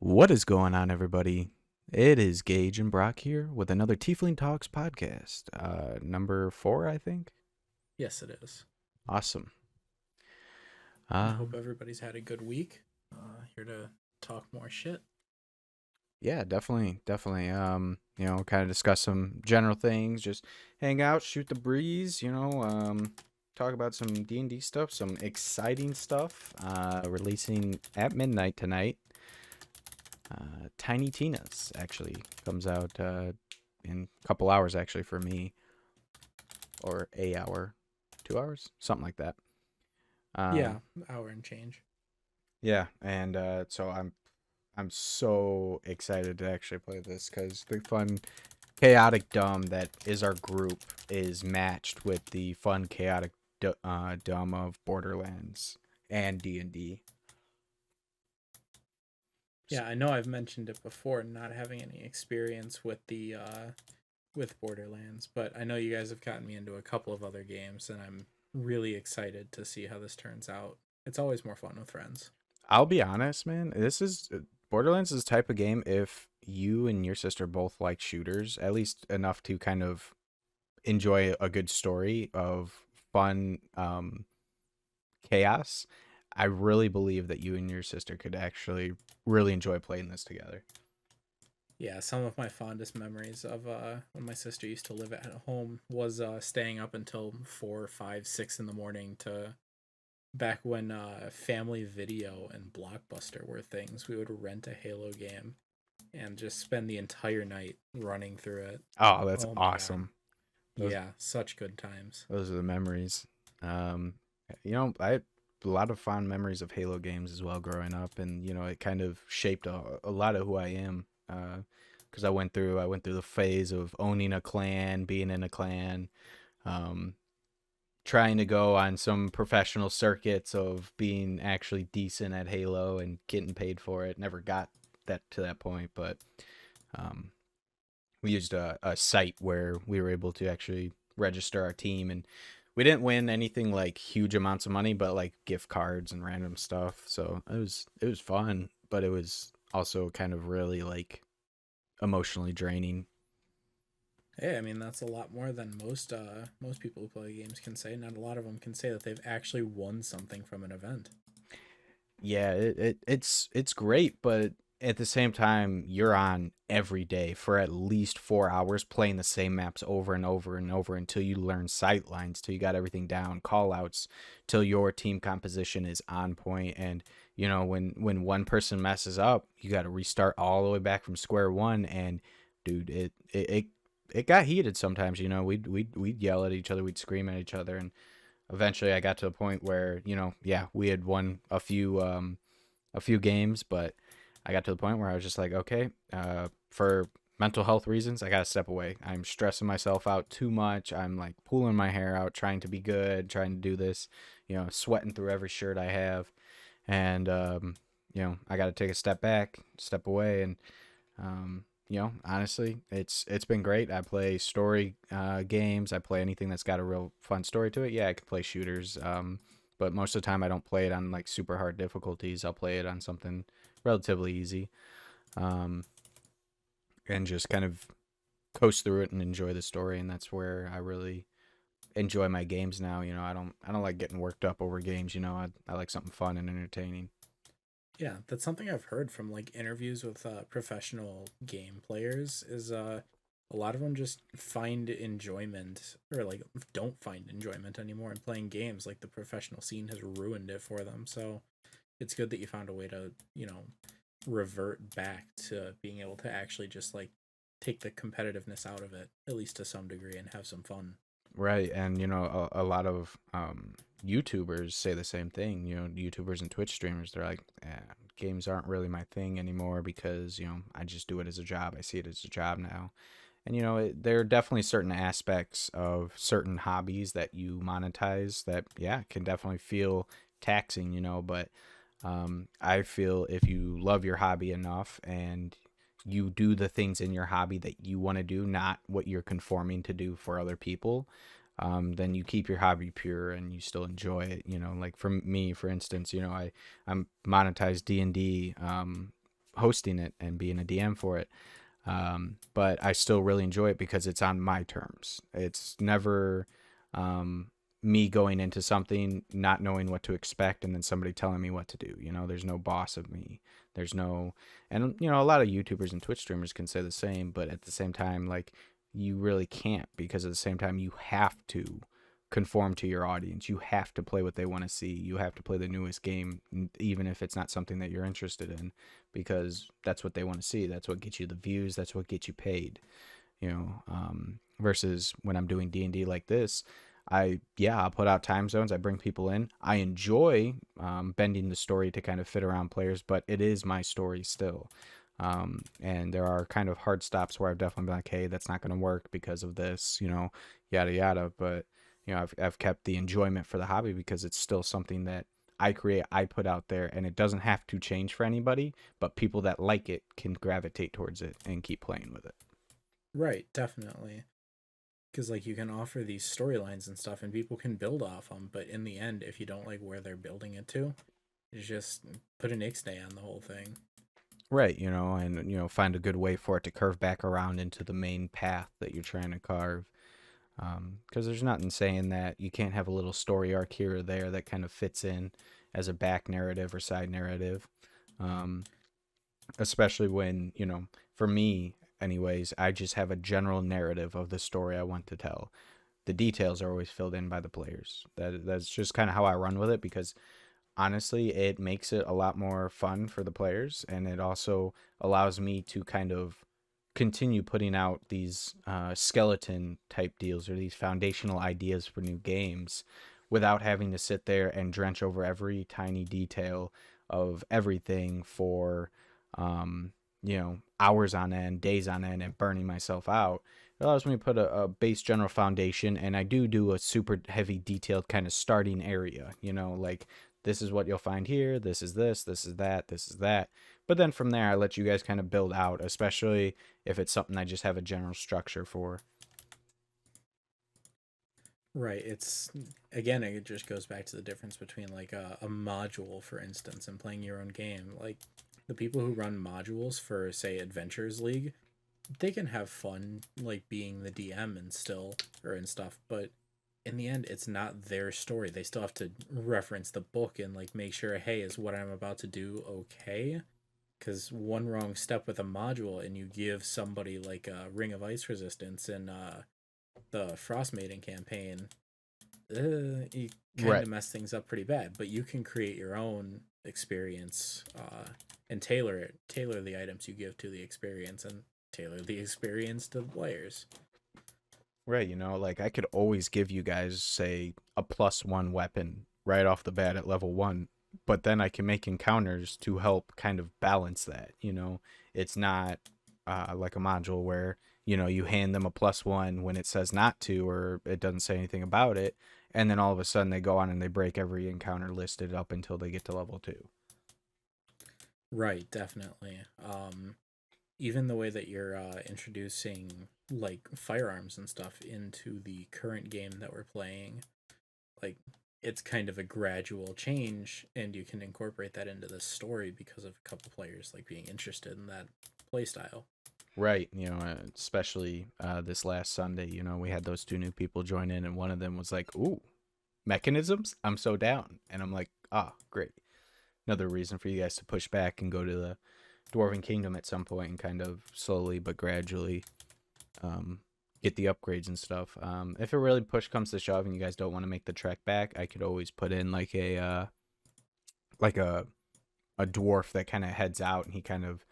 What is going on, everybody? It is Gage and Brock here with another Tiefling Talks podcast. Number 4, I think. Yes, it is. Awesome. I hope Um, everybody's had a good week. Here to talk more shit. yeah, definitely. Kind of discuss some general things, just hang out, shoot the breeze. Talk about some D&D stuff, some exciting stuff. Releasing at midnight tonight. Tiny Tina's actually comes out in a couple hours actually for me, or a hour, 2 hours, something like that. Um, Yeah, hour and change. yeah, and so I'm so excited to actually play this because the fun, chaotic dumb that is our group is matched with the fun, chaotic dumb of Borderlands and D&D. Yeah, I know I've mentioned it before, not having any experience with the with Borderlands, but I know you guys have gotten me into a couple of other games, and I'm really excited to see how this turns out. It's always more fun with friends. I'll be honest, man. This is Borderlands is the type of game if you and your sister both like shooters, at least enough to kind of enjoy a good story of fun chaos. I really believe that you and your sister could actually really enjoy playing this together. Yeah, some of my fondest memories of when my sister used to live at home was staying up until 4, 5, 6 in the morning to back when Family Video and Blockbuster were things. We would rent a Halo game and just spend the entire night running through it. Oh, that's Oh my god. awesome. Those Yeah, such good times. those are the memories. Um, I had a lot of fond memories of Halo games as well growing up, and it kind of shaped a lot of who I am. Because I went through the phase of owning a clan, being in a clan, um, trying to go on some professional circuits of being actually decent at Halo and getting paid for it. Never got that to that point, but um, we used a site where we were able to actually register our team, and we didn't win anything like huge amounts of money, but like gift cards and random stuff. So it was fun, but it was also kind of really like emotionally draining. Hey, I mean that's a lot more than most people who play games can say. Not a lot of them can say that they've actually won something from an event. Yeah, it's great, but at the same time, you're on every day for at least 4 hours playing the same maps over and over and over until you learn sight lines, till you got everything down, call outs, till your team composition is on point. And when one person messes up, you got to restart all the way back from square one. And dude, it got heated sometimes. We'd yell at each other, we'd scream at each other, and eventually I got to a point where, yeah, we had won a few games, but I got to the point where I was just like, okay, for mental health reasons, I got to step away. I'm stressing myself out too much. I'm like pulling my hair out, trying to be good, trying to do this, sweating through every shirt I have. And, I got to take a step back, step away. And, honestly, it's been great. I play story games. I play anything that's got a real fun story to it. Yeah, I can play shooters. But most of the time, I don't play it on like super hard difficulties. I'll play it on something relatively easy, um, and just kind of coast through it and enjoy the story. And that's where I really enjoy my games now. I don't like getting worked up over games. I like something fun and entertaining. Yeah, that's something I've heard from like interviews with professional game players is a lot of them just find enjoyment or like don't find enjoyment anymore in playing games. Like the professional scene has ruined it for them. So it's good that you found a way to, revert back to being able to actually just like take the competitiveness out of it, at least to some degree, and have some fun. Right, and a lot of YouTubers say the same thing. YouTubers and Twitch streamers, they're like, games aren't really my thing anymore because I just do it as a job. I see it as a job now, and there are definitely certain aspects of certain hobbies that you monetize that, yeah, can definitely feel taxing. But I feel if you love your hobby enough and you do the things in your hobby that you want to do, not what you're conforming to do for other people, then you keep your hobby pure and you still enjoy it. Like for me, for instance, I'm monetized D&D hosting it and being a DM for it. But I still really enjoy it because it's on my terms. It's never um, me going into something not knowing what to expect and then somebody telling me what to do. There's no boss of me. There's no, and a lot of YouTubers and Twitch streamers can say the same, but at the same time, like, you really can't, because at the same time you have to conform to your audience. You have to play what they want to see. You have to play the newest game, even if it's not something that you're interested in, because that's what they want to see. That's what gets you the views. That's what gets you paid. Versus when I'm doing D&D like this, I'll put out time zones. I bring people in. I enjoy bending the story to kind of fit around players, but it is my story still. And there are kind of hard stops where I've definitely been like, hey, that's not going to work because of this, yada yada. But I've kept the enjoyment for the hobby because it's still something that I create, I put out there, and it doesn't have to change for anybody, but people that like it can gravitate towards it and keep playing with it. Right, definitely. Because like you can offer these storylines and stuff, and people can build off them. But in the end, if you don't like where they're building it to, you just put an ixnay on the whole thing. Right, and find a good way for it to curve back around into the main path that you're trying to carve. Because there's nothing saying that you can't have a little story arc here or there that kind of fits in as a back narrative or side narrative. Um, Especially when, for me, anyways, I just have a general narrative of the story I want to tell. The details are always filled in by the players. That's just kind of how I run with it, because honestly, it makes it a lot more fun for the players, and it also allows me to kind of continue putting out these skeleton type deals or these foundational ideas for new games without having to sit there and drench over every tiny detail of everything for hours on end, days on end, and burning myself out. It allows me to put a base general foundation, and I do a super heavy detailed kind of starting area, like, this is what you'll find here, this is that, this is that. But then from there, I let you guys kind of build out, especially if it's something I just have a general structure for. Right. It's again, it just goes back to the difference between like a module, for instance, and playing your own game. Like the people who run modules for, say, Adventures League, they can have fun like being the DM and still or and stuff, but in the end it's not their story. They still have to reference the book and like make sure, hey, is what I'm about to do okay? Because one wrong step with a module and you give somebody like a Ring of Ice resistance in the Frost Maiden campaign, you kind Right. of mess things up pretty bad. But you can create your own experience and tailor the items you give to the experience, and tailor the experience to the players. Right, like, I could always give you guys, say, a +1 weapon right off the bat at level 1, but then I can make encounters to help kind of balance that. It's not like a module where, you hand them a +1 when it says not to, or it doesn't say anything about it, and then all of a sudden they go on and they break every encounter listed up until they get to level 2. Right, definitely. Even the way that you're introducing like firearms and stuff into the current game that we're playing, like it's kind of a gradual change, and you can incorporate that into the story because of a couple players like being interested in that playstyle. Right, especially this last Sunday, we had those two new people join in, and one of them was like, "Ooh, mechanisms? I'm so down." And I'm like, "Ah, great. Another reason for you guys to push back and go to the Dwarven Kingdom at some point and kind of slowly but gradually um, get the upgrades and stuff. If it really push comes to shove and you guys don't want to make the trek back, I could always put in like like a dwarf that kind of heads out, and he kind of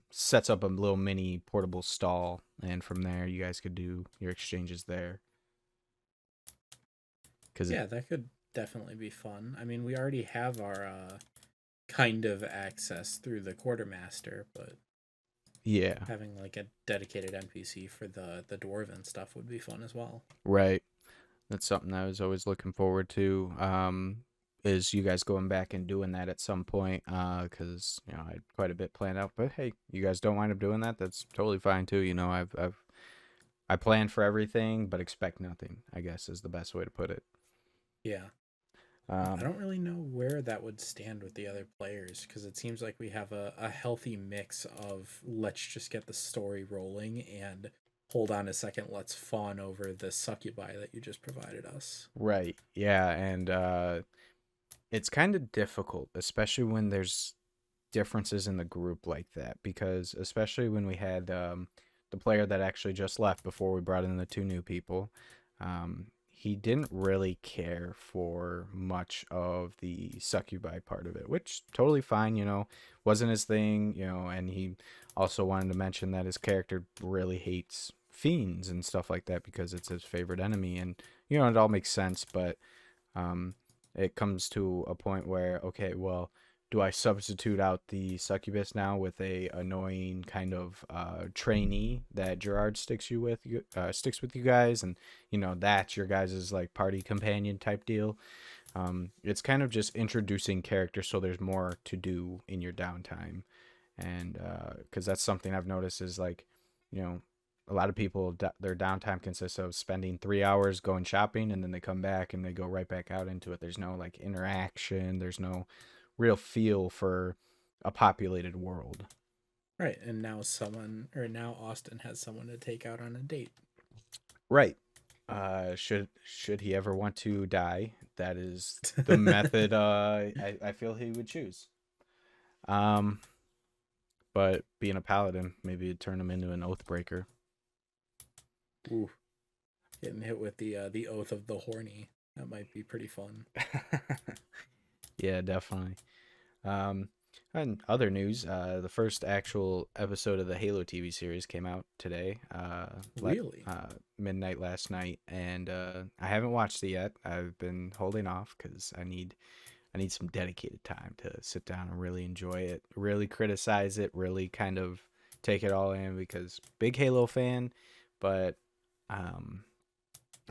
sets up a little mini portable stall, and from there you guys could do your exchanges there. Cause Yeah, that could definitely be fun. I mean, we already have our kind of access through the quartermaster, but yeah, having like a dedicated NPC for the dwarven stuff would be fun as well. right. That's something I was always looking forward to. Is you guys going back and doing that at some point? Because I had quite a bit planned out. But hey, you guys don't wind up doing that. That's totally fine too. I plan for everything, but expect nothing, I guess, is the best way to put it. Yeah. I Um, don't really know where that would stand with the other players because it seems like we have a healthy mix of let's just get the story rolling and hold on a second, let's fawn over the succubi that you just provided us. right. Yeah, and it's kind of difficult, especially when there's differences in the group like that, because especially when we had the player that actually just left before we brought in the two new people, he didn't really care for much of the succubi part of it, which totally fine, wasn't his thing, and he also wanted to mention that his character really hates fiends and stuff like that because it's his favorite enemy, and it all makes sense, but um, it comes to a point where, okay, well, do I substitute out the succubus now with a annoying kind of trainee that Gerard sticks with you guys, and that's your guys' like party companion type deal. It's kind of just introducing characters so there's more to do in your downtime, and because that's something I've noticed is like, you know, a lot of people their downtime consists of spending 3 hours going shopping and then they come back and they go right back out into it. There's no like interaction. There's no real feel for a populated world. Right, and now someone or now Austin has someone to take out on a date. Right. Should he ever want to die, that is the method I feel he would choose. Um, but being a paladin, maybe it'd turn him into an oath breaker. Ooh, getting hit with the oath of the horny. That might be pretty fun. Yeah, definitely. Um, and other news, the first actual episode of the Halo TV series came out today, Really? midnight last night, and I haven't watched it yet. I've been holding off because I need some dedicated time to sit down and really enjoy it, really criticize it, really kind of take it all in because big Halo fan, but um,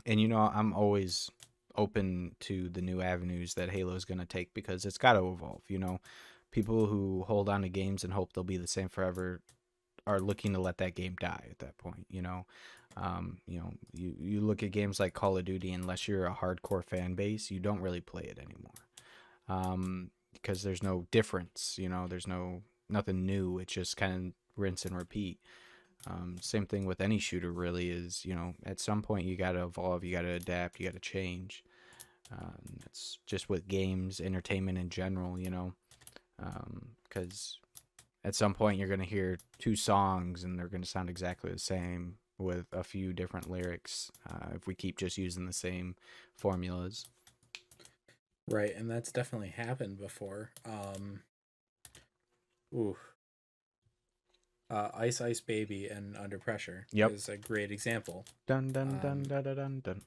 and I'm always open to the new avenues that Halo is going to take because it's got to evolve. People who hold on to games and hope they'll be the same forever are looking to let that game die at that point. You look at games like Call of Duty, unless you're a hardcore fan base, you don't really play it anymore. Because there's no difference. There's nothing new. It's just kind of rinse and repeat. Same thing with any shooter, really, is, at some point you got to evolve, you got to adapt, you got to change. It's just with games, entertainment in general, because at some point you're going to hear two songs and they're going to sound exactly the same with a few different lyrics if we keep just using the same formulas. Right, and that's definitely happened before. Ooh, Ice Ice Baby and Under Pressure Yep. is a great example. Dun dun dun Um, dun dun dun. Dun.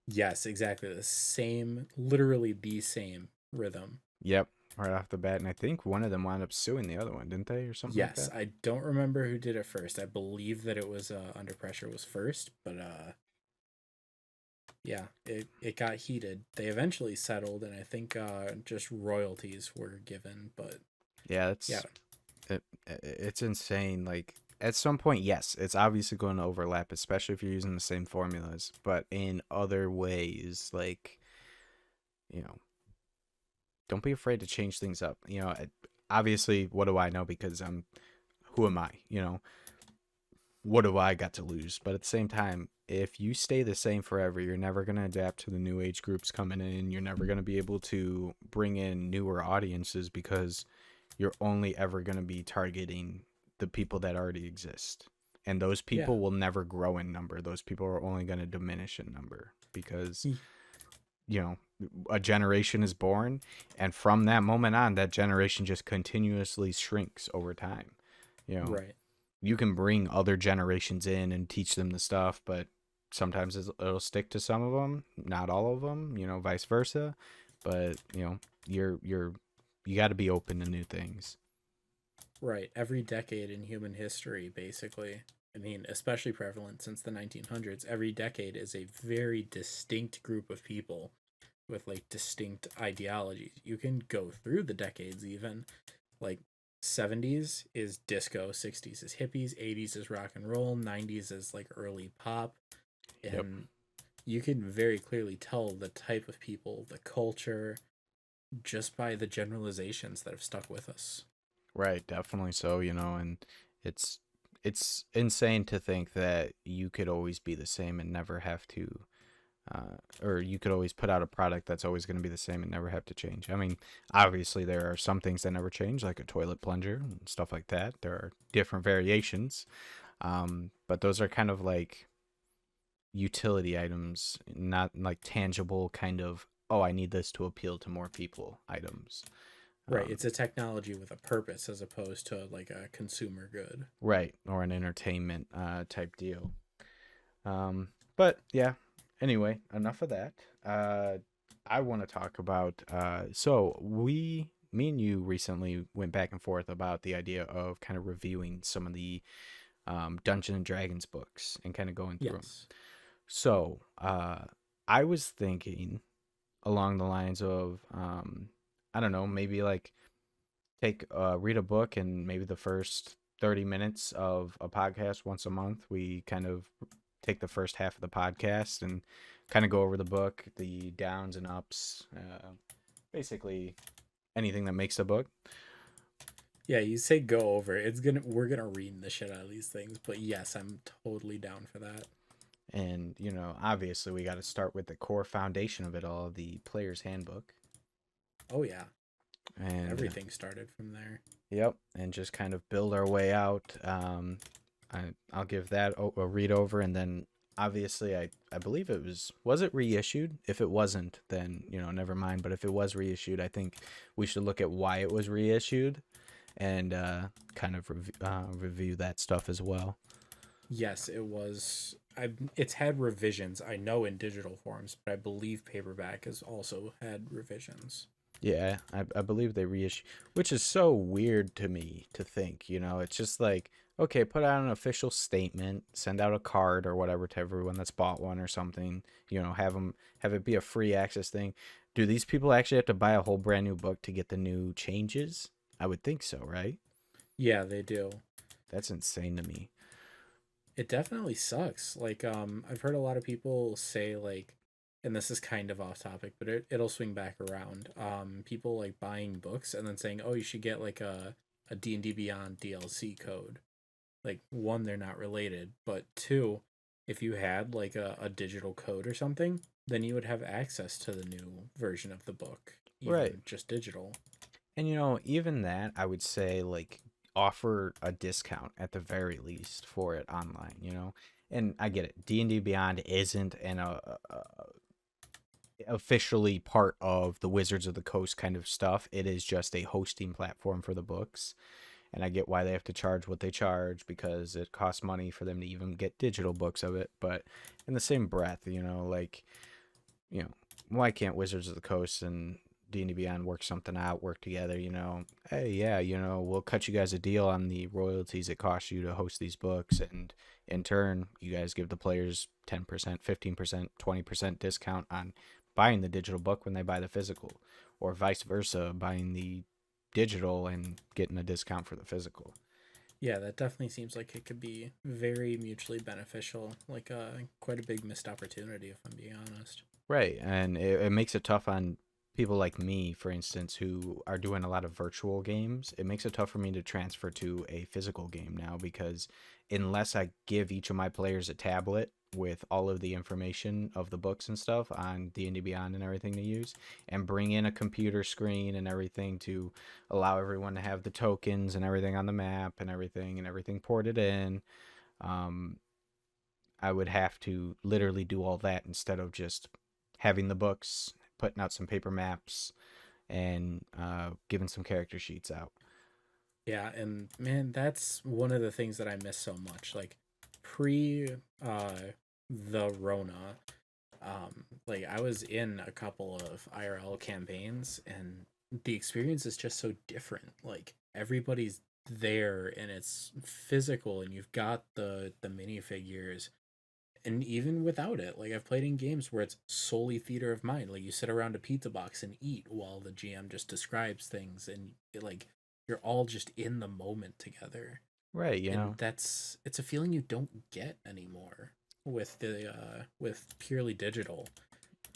yes, exactly the same, literally the same rhythm. Yep. Right off the bat, and I think one of them wound up suing the other one, didn't they, or something like Yes, that? I don't remember who did it first. I believe that it was Under Pressure was first, but yeah, it got heated. They eventually settled, and I think just royalties were given. But Yeah, yeah, it's insane. Like at some point, yes, it's obviously going to overlap, especially if you're using the same formulas. But in other ways, like you know, don't be afraid to change things up. Obviously, what do I know? Because who am I? What do I got to lose? But at the same time, if you stay the same forever, you're never going to adapt to the new age groups coming in. You're never going to be able to bring in newer audiences because you're only ever going to be targeting the people that already exist. And those yeah, people will never grow in number. Those people are only going to diminish in number because, y- you know, a generation is born. And from that moment on, that generation just continuously shrinks over time. You know, right, you can bring other generations in and teach them the stuff, but sometimes it'll stick to some of them, not all of them, vice versa. But, you got to be open to new things. right. Every decade in human history, basically. I mean, especially prevalent since the 1900s. Every decade is a very distinct group of people with like distinct ideologies. You can go through the decades even. Like 70s is disco, 60s is hippies, 80s is rock and roll, 90s is like early pop, Yep. and you can very clearly tell the type of people, the culture. just by the generalizations that have stuck with us. Right, definitely so, and it's it's insane to think that you could always be the same and never have to or you could always put out a product that's always going to be the same and never have to change. I mean, obviously there are some things that never change, like a toilet plunger and stuff like that. There are different variations, but those are kind of like utility items, not like tangible kind of, oh, I need this to appeal to more people items. Right, Um, it's a technology with a purpose as opposed to like a consumer good. right, or an entertainment type deal. But yeah, anyway, enough of that. Uh, I want to talk about. Me and you recently went back and forth about the idea of kind of reviewing some of the Dungeons and Dragons books and kind of going through them. Yes. So, I was thinking along the lines of, I don't know, maybe like read a book and maybe the first 30 minutes of a podcast once a month we kind of take the first half of the podcast and kind of go over the book, the downs and ups, basically anything that makes the book. Yeah, you say go over. We're gonna read the shit out of these things, but yes, I'm totally down for that. And obviously we got to start with the core foundation of it all, the player's handbook. Oh yeah, And everything started from there. yep, and just kind of build our way out. I'll give that a read over, and then obviously I believe was it reissued? If it wasn't, then never mind. But if it was reissued, I think we should look at why it was reissued and kind of review that stuff as well. Yes, it was. It's had revisions. I know in digital forms, but I believe paperback has also had revisions. Yeah, I believe they reissue, which is so weird to me to think. It's just like, okay, put out an official statement, send out a card or whatever to everyone that's bought one or something. Have it be a free access thing. Do these people actually have to buy a whole brand new book to get the new changes? I would think so, right? Yeah, they do. That's insane to me. It definitely sucks. Like, I've heard a lot of people say like, and this is kind of off topic, but it'll swing back around. People like buying books and then saying, oh, you should get like a D&D Beyond DLC code. Like, one, they're not related, but two, if you had like a digital code or something, then you would have access to the new version of the book, Right. even just digital. And even that, I would say like offer a discount at the very least for it online. And I get it. D&D Beyond isn't officially part of the Wizards of the Coast kind of stuff. It is just a hosting platform for the books. And I get why they have to charge what they charge because it costs money for them to even get digital books of it. But in the same breath, like, you know, why can't Wizards of the Coast and D&D Beyond work something out, work together, Hey, yeah, we'll cut you guys a deal on the royalties it costs you to host these books. And in turn, you guys give the players 10%, 15%, 20% discount on buying the digital book when they buy the physical, or vice versa, buying the digital and getting a discount for the physical. Yeah, that definitely seems like it could be very mutually beneficial. Like, quite a big missed opportunity, if I'm being honest. Right. And it makes it tough on people like me, for instance, who are doing a lot of virtual games. It makes it tough for me to transfer to a physical game now because unless I give each of my players a tablet with all of the information of the books and stuff on D&D Beyond and everything to use, and bring in a computer screen and everything to allow everyone to have the tokens and everything on the map and everything ported in, um, I would have to literally do all that instead of just having the books, putting out some paper maps, and giving some character sheets out. Yeah, and man, that's one of the things that I miss so much. Like, pre the Rona, like I was in a couple of IRL campaigns and the experience is just so different. Like everybody's there and it's physical and you've got the minifigures, and even without it, like I've played in games where it's solely theater of mind. Like you sit around a pizza box and eat while the GM just describes things, and like you're all just in the moment together. Right, And it's a feeling you don't get anymore with the with purely digital.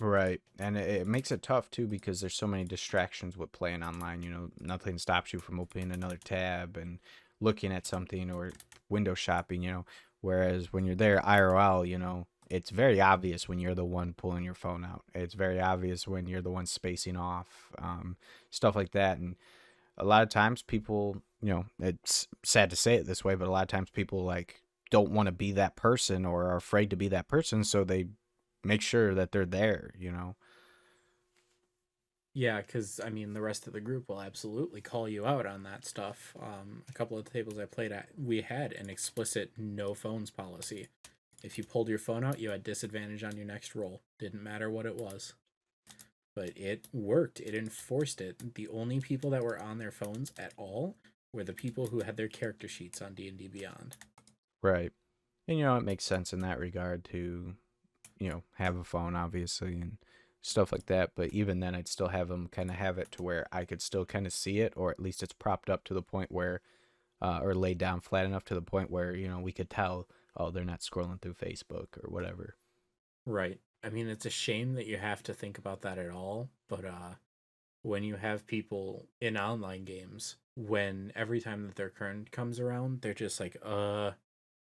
Right. And it makes it tough too because there's so many distractions with playing online. Nothing stops you from opening another tab and looking at something or window shopping, Whereas when you're there IRL, it's very obvious when you're the one pulling your phone out. It's very obvious when you're the one spacing off, stuff like that. And a lot of times people, it's sad to say it this way, but a lot of times people like don't want to be that person or are afraid to be that person, so they make sure that they're there. Yeah, because I mean, the rest of the group will absolutely call you out on that stuff. A couple of the tables I played at, we had an explicit no phones policy. If you pulled your phone out, you had disadvantage on your next roll. Didn't matter what it was. But it worked. It enforced it. The only people that were on their phones at all were the people who had their character sheets on D&D Beyond. Right. And it makes sense in that regard to, have a phone obviously and stuff like that, but even then I'd still have them kind of have it to where I could still kind of see it, or at least it's propped up to the point where or laid down flat enough to the point where, we could tell, oh, they're not scrolling through Facebook or whatever. Right. I mean, it's a shame that you have to think about that at all, but when you have people in online games, when every time that their turn comes around, they're just like,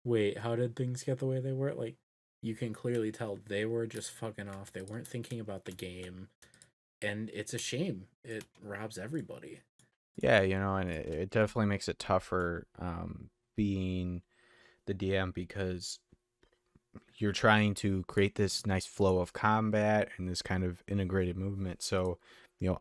wait, how did things get the way they were? Like, you can clearly tell they were just fucking off. They weren't thinking about the game. And it's a shame. It robs everybody. Yeah, and it definitely makes it tougher being the DM because you're trying to create this nice flow of combat and this kind of integrated movement. So,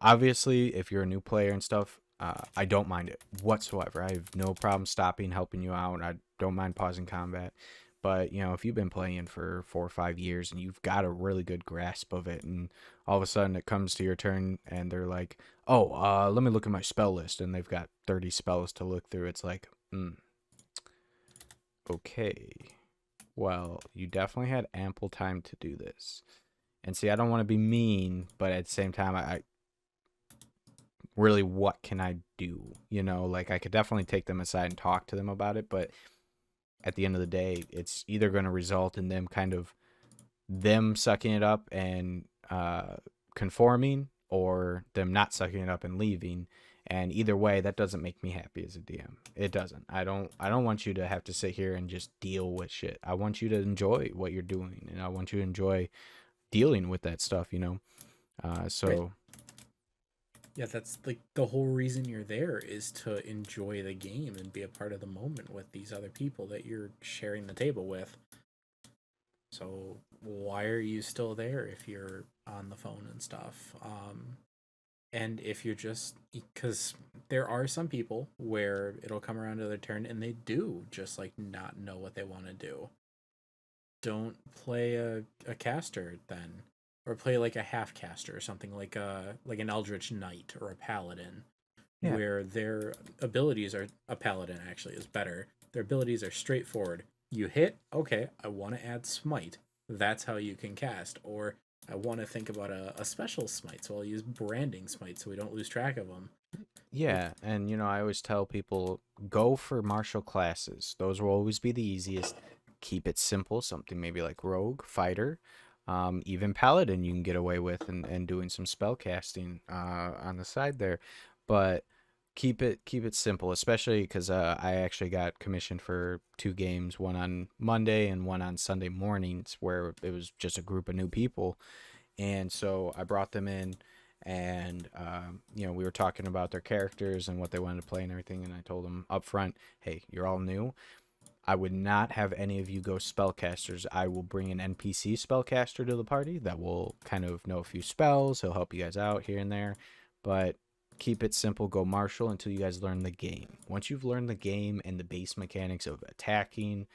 obviously, if you're a new player and stuff, I don't mind it whatsoever. I have no problem stopping, helping you out. I don't mind pausing combat. But, if you've been playing for 4 or 5 years and you've got a really good grasp of it, and all of a sudden it comes to your turn and they're like, oh, let me look at my spell list, and they've got 30 spells to look through, it's like, okay. Well, you definitely had ample time to do this. And see, I don't want to be mean, but at the same time, I really, what can I do? Like I could definitely take them aside and talk to them about it, but at the end of the day, it's either going to result in them sucking it up and conforming, or them not sucking it up and leaving. And either way, that doesn't make me happy as a DM. It doesn't. I don't want you to have to sit here and just deal with shit. I want you to enjoy what you're doing, and I want you to enjoy dealing with that stuff. Right. So Yeah, that's like the whole reason you're there is to enjoy the game and be a part of the moment with these other people that you're sharing the table with. So why are you still there if you're on the phone and stuff? And if you're just because there are some people where it'll come around to their turn and they do just like not know what they want to do. Don't play a caster then, or play like a half caster or something like an eldritch knight or a paladin, yeah, where their abilities are a paladin actually is better. Their abilities are straightforward. You hit, okay, I want to add smite. That's how you can cast. Or I want to think about a special smite, so I'll use branding smite so we don't lose track of them. Like, yeah, and I always tell people go for martial classes. Those will always be the easiest. Keep it simple, something maybe like rogue, fighter, even paladin you can get away with, and doing some spell casting on the side there. But keep it simple, especially because I actually got commissioned for 2 games, one on Monday and one on Sunday mornings, where it was just a group of new people. And so I brought them in, and we were talking about their characters and what they wanted to play and everything. And I told them up front, hey, you're all new. I would not have any of you go spellcasters. I will bring an NPC spellcaster to the party that will kind of know a few spells. He'll help you guys out here and there, but keep it simple. Go martial until you guys learn the game. Once you've learned the game and the base mechanics of attacking,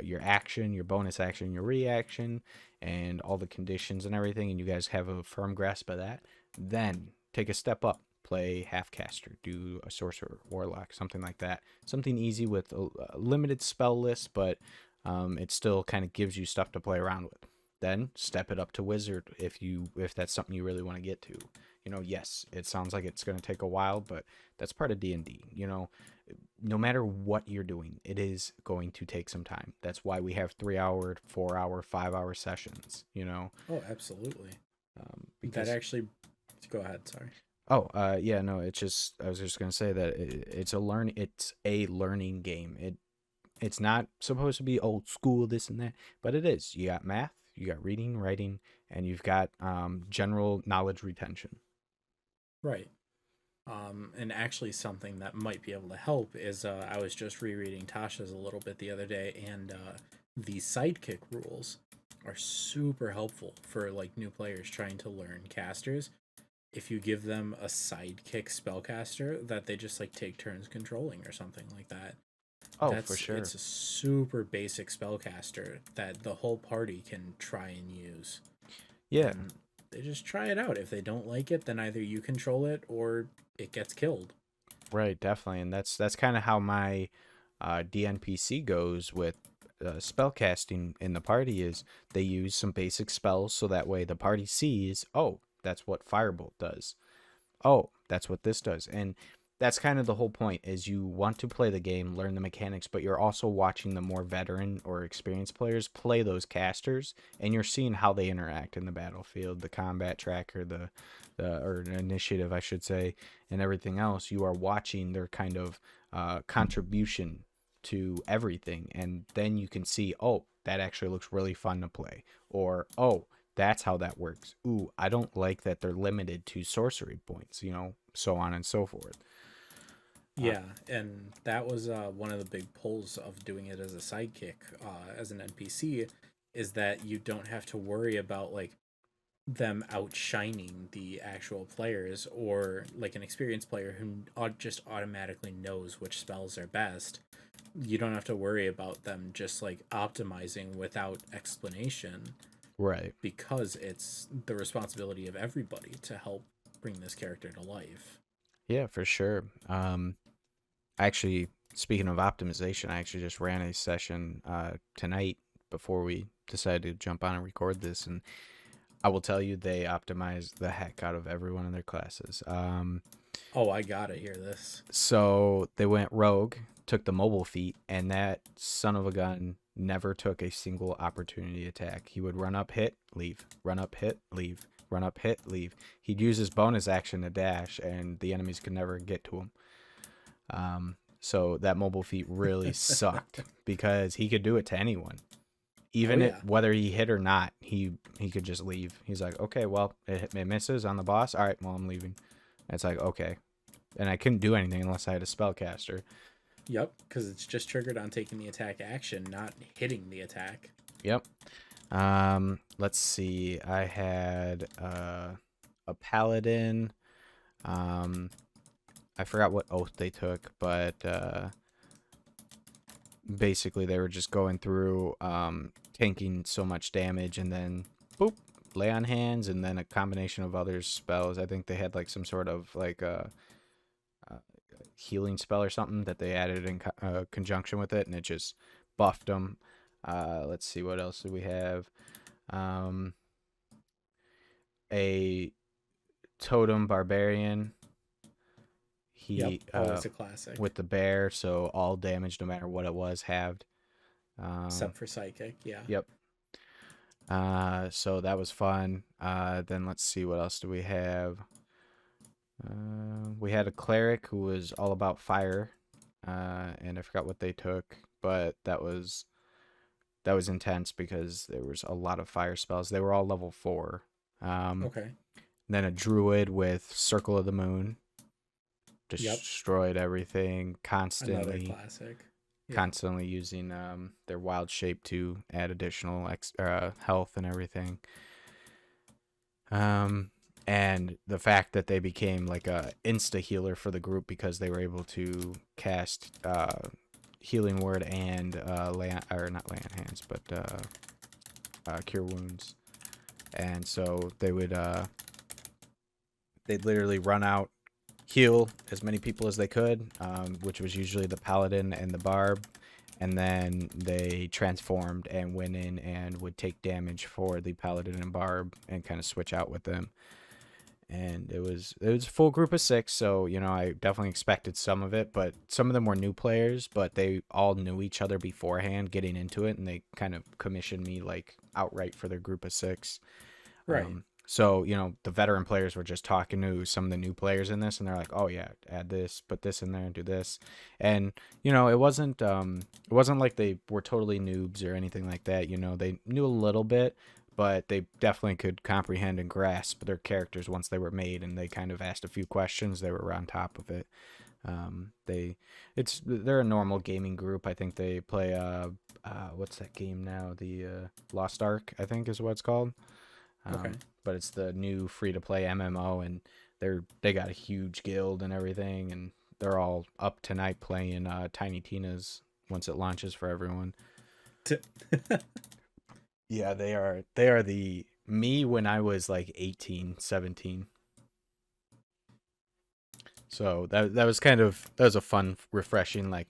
your action, your bonus action, your reaction, and all the conditions and everything, and you guys have a firm grasp of that, then take a step up. Play half caster, do a sorcerer, warlock, something like that. Something easy with a limited spell list, but it still kind of gives you stuff to play around with. Then step it up to wizard if that's something you really want to get to. Yes, it sounds like it's going to take a while, but that's part of D&D. No matter what you're doing, it is going to take some time. That's why we have 3 hour, 4 hour, 5 hour sessions. oh, absolutely. That because actually, go ahead. Sorry. yeah, no, it's just I was just gonna say that it's a learning game. It's not supposed to be old school this and that, but it is. You got math, you got reading, writing, and you've got general knowledge retention. Right. And actually, something that might be able to help is I was just rereading Tasha's a little bit the other day, and the sidekick rules are super helpful for like new players trying to learn casters. If you give them a sidekick spellcaster that they just like take turns controlling or something like that, Oh, for it's sure. a super basic spellcaster that the whole party can try and use. Yeah, And they just try it out. If they don't like it, then either you control it or it gets killed. right, definitely, and that's kind of how my DNPC goes with spellcasting in the party. Is they use some basic spells so that way the party sees, oh, that's what Firebolt does. Oh, that's what this does. And that's kind of the whole point is you want to play the game, learn the mechanics, but you're also watching the more veteran or experienced players play those casters, and you're seeing how they interact in the battlefield, the combat tracker, the or initiative, I should say, and everything else. You are watching their kind of contribution to everything, and then you can see, oh, that actually looks really fun to play, or oh, that's how that works. Ooh, I don't like that they're limited to sorcery points, so on and so forth. Uh, Yeah, and that was one of the big pulls of doing it as a sidekick, as an NPC, is that you don't have to worry about like them outshining the actual players or like an experienced player who just automatically knows which spells are best. You don't have to worry about them just like optimizing without explanation right. because it's the responsibility of everybody to help bring this character to life. Yeah, for sure. Actually, speaking of optimization, I actually just ran a session tonight before we decided to jump on and record this, and I will tell you they optimized the heck out of every one of their classes. Oh, I gotta hear this. So they went rogue, took the mobile feat, and that son of a gun never took a single opportunity attack. He would run up, hit, leave, run up, hit, leave, run up, hit, leave. He'd use his bonus action to dash, and the enemies could never get to him. So that mobile feat really sucked because he could do it to anyone, Oh even yeah. whether he hit or not. He could just leave. He's like, okay, well, it misses on the boss. All right, well, I'm leaving. It's like, okay, and I couldn't do anything unless I had a spellcaster. Yep, because it's just triggered on taking the attack action, not hitting the attack. Yep. Let's see. I had a paladin. Um, I forgot what oath they took, but basically they were just going through tanking so much damage and then boop, lay on hands, and then a combination of other spells. I think they had like some sort of like a healing spell or something that they added in conjunction with it, and it just buffed them. Let's see, what else do we have? Um, a totem barbarian. Yep, He always a classic. with the bear, so all damage, no matter what it was, halved. Except for psychic, yeah. Yep. So that was fun. Then let's see, what else do we have? We had a cleric who was all about fire, and I forgot what they took, but that was intense because there was a lot of fire spells. They were all level 4. Um, Okay. then a druid with Circle of the Moon Yep, destroyed everything another constantly, classic. Yeah. constantly using their wild shape to add additional health and everything. Um, and the fact that they became like a insta healer for the group because they were able to cast healing word and or not lay on hands, but cure wounds. And so they'd literally run out, heal as many people as they could, which was usually the paladin and the barb, and then they transformed and went in and would take damage for the paladin and barb and kind of switch out with them. And it was a full group of 6, so I definitely expected some of it, but some of them were new players, but they all knew each other beforehand getting into it, and they kind of commissioned me like outright for their group of 6. Right. So, the veteran players were just talking to some of the new players in this, and they're like, "Oh yeah, add this, put this in there, and do this." And it wasn't like they were totally noobs or anything like that. They knew a little bit, but they definitely could comprehend and grasp their characters once they were made, and they kind of asked a few questions. They were on top of it. They're a normal gaming group. I think they play what's that game now? The Lost Ark, I think is what it's called. Okay. But it's the new free to play MMO, and they got a huge guild and everything, and they're all up tonight playing Tiny Tina's once it launches for everyone. T- Yeah, they are the me when I was like 18, 17. So that was a fun, refreshing, like,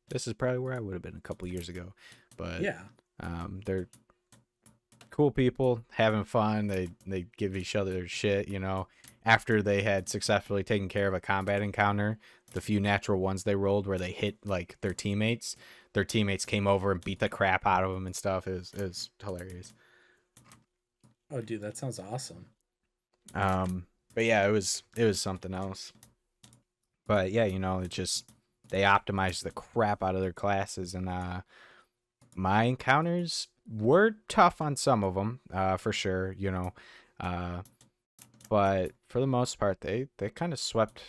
this is probably where I would have been a couple years ago. But yeah. they're cool people having fun. They give each other shit. After they had successfully taken care of a combat encounter, the few natural ones they rolled where they hit like their teammates came over and beat the crap out of them and stuff. It was hilarious. Oh, dude, that sounds awesome. But yeah, it was something else. But yeah, it just they optimized the crap out of their classes, and my encounters were tough on some of them, for sure. Uh, but for the most part, they kind of swept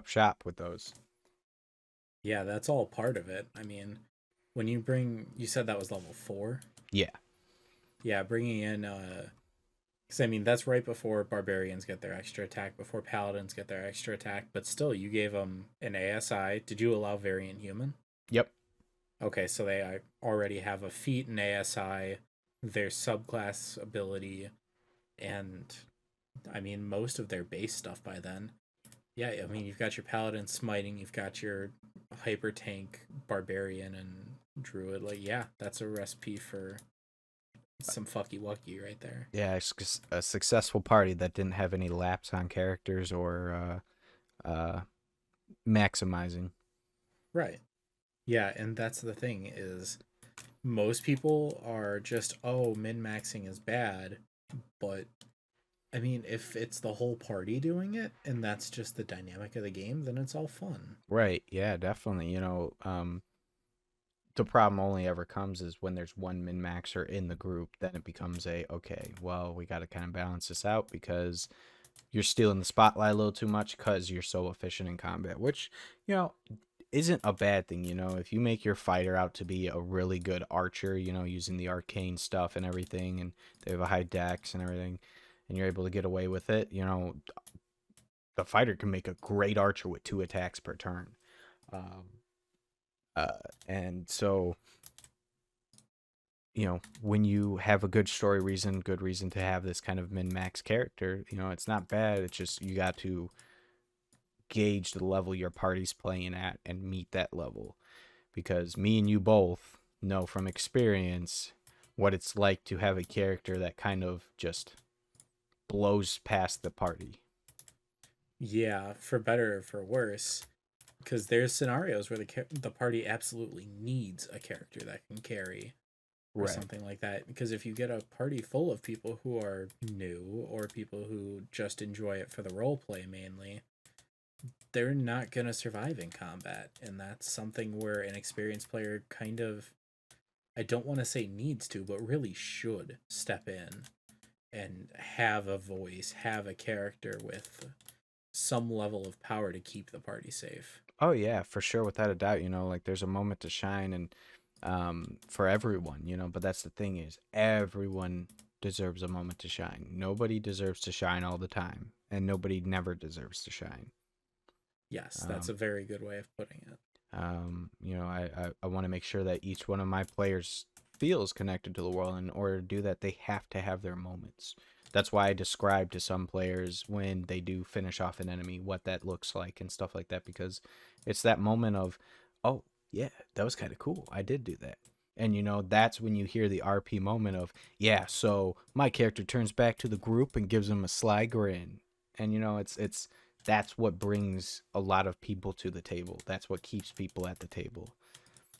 shop with those. Yeah, that's all part of it. I mean, when you said that was level 4. Yeah. Yeah, bringing in because I mean that's right before barbarians get their extra attack, before paladins get their extra attack. But still, you gave them an ASI. Did you allow variant human? Yep. Okay, so they already have a feat in ASI, their subclass ability, and I mean most of their base stuff by then. Yeah, I mean you've got your paladin smiting, you've got your hyper tank barbarian and druid. Like, yeah, that's a recipe for some fucky wucky right there. Yeah, it's a successful party that didn't have any laps on characters or maximizing. Right. Yeah, and that's the thing is most people are just, oh, min maxing is bad, but I mean, if it's the whole party doing it and that's just the dynamic of the game, then it's all fun. Right. Yeah, definitely. The problem only ever comes is when there's one min maxer in the group, then it becomes okay, well, we got to kind of balance this out because you're stealing the spotlight a little too much because you're so efficient in combat, which, you know, isn't a bad thing. If you make your fighter out to be a really good archer, using the arcane stuff and everything, and they have a high dex and everything, and you're able to get away with it, the fighter can make a great archer with 2 attacks per turn. Um, and so, when you have a good reason to have this kind of min max character, it's not bad. It's just you got to gauge the level your party's playing at and meet that level. Because me and you both know from experience what it's like to have a character that kind of just blows past the party. Yeah, for better or for worse, because there's scenarios where the party absolutely needs a character that can carry or Right. something like that. Because if you get a party full of people who are new or people who just enjoy it for the role play mainly, they're not going to survive in combat. And that's something where an experienced player kind of, I don't want to say needs to, but really should step in and have a voice, have a character with some level of power to keep the party safe. Oh yeah, for sure, without a doubt. Like there's a moment to shine, and for everyone. But that's the thing is, everyone deserves a moment to shine. Nobody deserves to shine all the time, and nobody never deserves to shine. Yes, that's Um, a very good way of putting it. I want to make sure that each one of my players feels connected to the world. In order to do that, they have to have their moments. That's why I describe to some players when they do finish off an enemy what that looks like and stuff like that, because it's that moment of, oh yeah, that was kind of cool. I did do that. And that's when you hear the RP moment of, yeah, so my character turns back to the group and gives them a sly grin. And it's that's what brings a lot of people to the table. That's what keeps people at the table.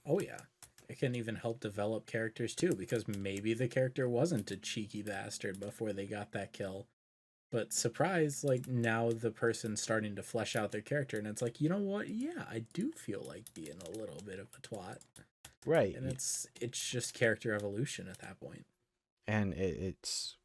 Oh yeah. It can even help develop characters too, because maybe the character wasn't a cheeky bastard before they got that kill. But surprise, like now the person's starting to flesh out their character, and it's like, you know what? Yeah, I do feel like being a little bit of a twat, Right. and it's just character evolution at that point. And it's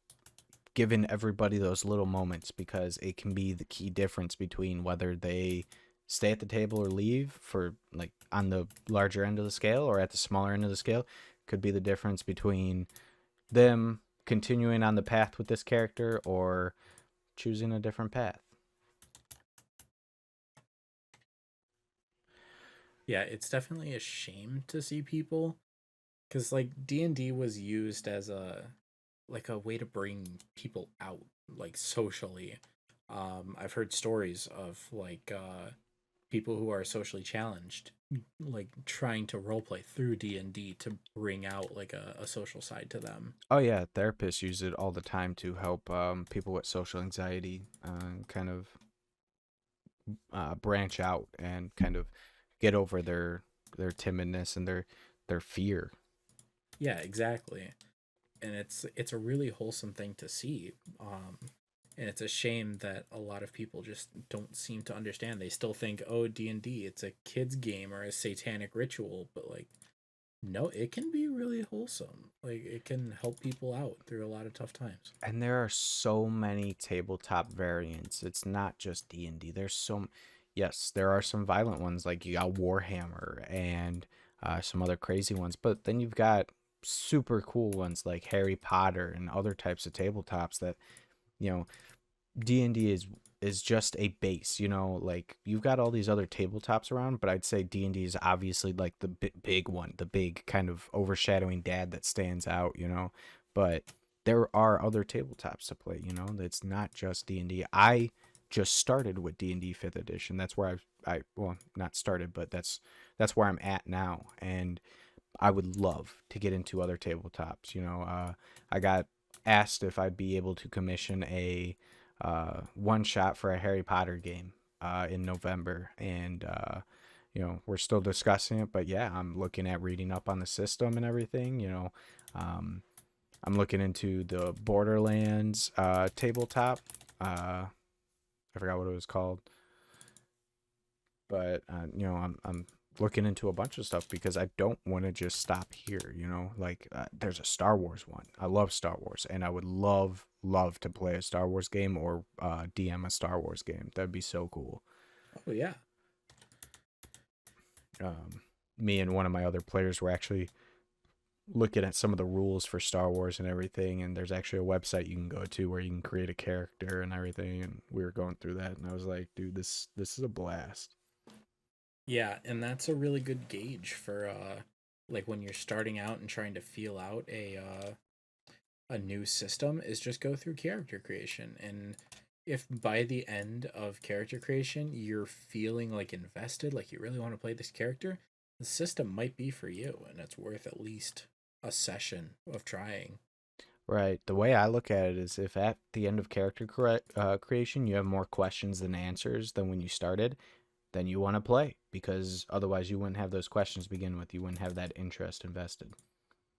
given everybody those little moments because it can be the key difference between whether they stay at the table or leave for like on the larger end of the scale or at the smaller end of the scale. Could be the difference between them continuing on the path with this character or choosing a different path. Yeah, it's definitely a shame to see people because like D&D was used as a like a way to bring people out like socially. I've heard stories of like people who are socially challenged like trying to roleplay through D&D to bring out like a social side to them. Oh yeah, therapists use it all the time to help people with social anxiety kind of branch out and kind of get over their timidness and their fear. Yeah, exactly. And it's a really wholesome thing to see. And it's a shame that a lot of people just don't seem to understand. They still think, "Oh, D&D, it's a kids game or a satanic ritual," but like no, it can be really wholesome. Like it can help people out through a lot of tough times. And there are so many tabletop variants. It's not just D&D. Yes, there are some violent ones like you got Warhammer and some other crazy ones, but then you've got super cool ones like Harry Potter and other types of tabletops that, you know, D&D is just a base, like you've got all these other tabletops around, but I'd say D&D is obviously like the big one, the big kind of overshadowing dad that stands out. But there are other tabletops to play. It's not just D&D. I just started with D&D 5th edition. That's where I well, not started, but that's where I'm at now, and I would love to get into other tabletops. I got asked if I'd be able to commission a one shot for a Harry Potter game in November, and we're still discussing it. But yeah, I'm looking at reading up on the system and everything. Um, I'm looking into the Borderlands tabletop. I forgot what it was called, but I'm looking into a bunch of stuff because I don't want to just stop here. Like there's a Star Wars one. I love Star Wars, and I would love to play a Star Wars game or DM a Star Wars game. That'd be so cool. Oh yeah. Um, Me and one of my other players were actually looking at some of the rules for Star Wars and everything, and there's actually a website you can go to where you can create a character and everything, and we were going through that, and I was like, dude, this is a blast. Yeah, and that's a really good gauge for like when you're starting out and trying to feel out a new system is just go through character creation. And if by the end of character creation you're feeling like invested, like you really want to play this character, the system might be for you and it's worth at least a session of trying. Right. The way I look at it is if at the end of creation you have more questions than answers than when you started, then you want to play because otherwise you wouldn't have those questions to begin with. You wouldn't have that interest invested.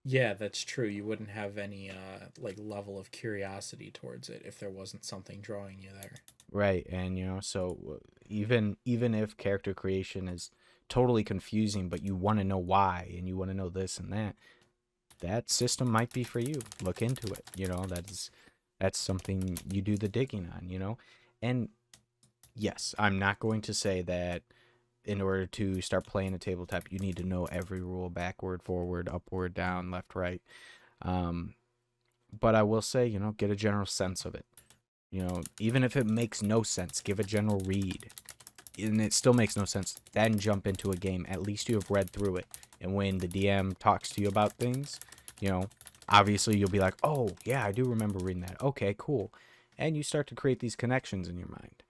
Yeah, that's true. You wouldn't have any like level of curiosity towards it if there wasn't something drawing you there. Right. And so even if character creation is totally confusing, but you want to know why and you want to know this and that, that system might be for you. Look into it. That's something you do the digging on. And yes, I'm not going to say that in order to start playing a tabletop, you need to know every rule backward, forward, upward, down, left, right. Um, but I will say, get a general sense of it. Even if it makes no sense, give a general read. And it still makes no sense, then jump into a game. At least you have read through it. And when the DM talks to you about things, you know, obviously you'll be like, oh, yeah, I do remember reading that. Okay, cool. And you start to create these connections in your mind.